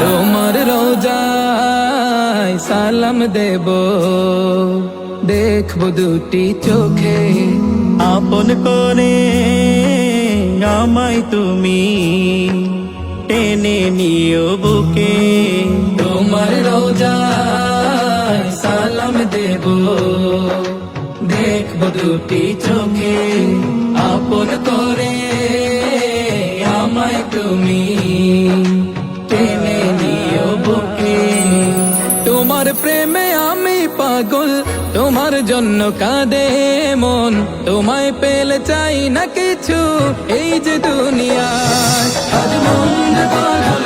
তোমার রোজায় সালাম দেব, দেখব দুটি চোখে, আপন করে আমায় তুমি টেনে নিও বুকে। তোমার রোজায় সালাম দেব, দেখব দুটি চোখে, আপন করে আমায় তুমি টেনে নিও বুকে। তোমার প্রেমে আমি পাগল, তোমার জন্য কাঁদে মন, তোমায় পেলে চাই না কিছু এই যে দুনিয়ায়। আজ মন যে পাগল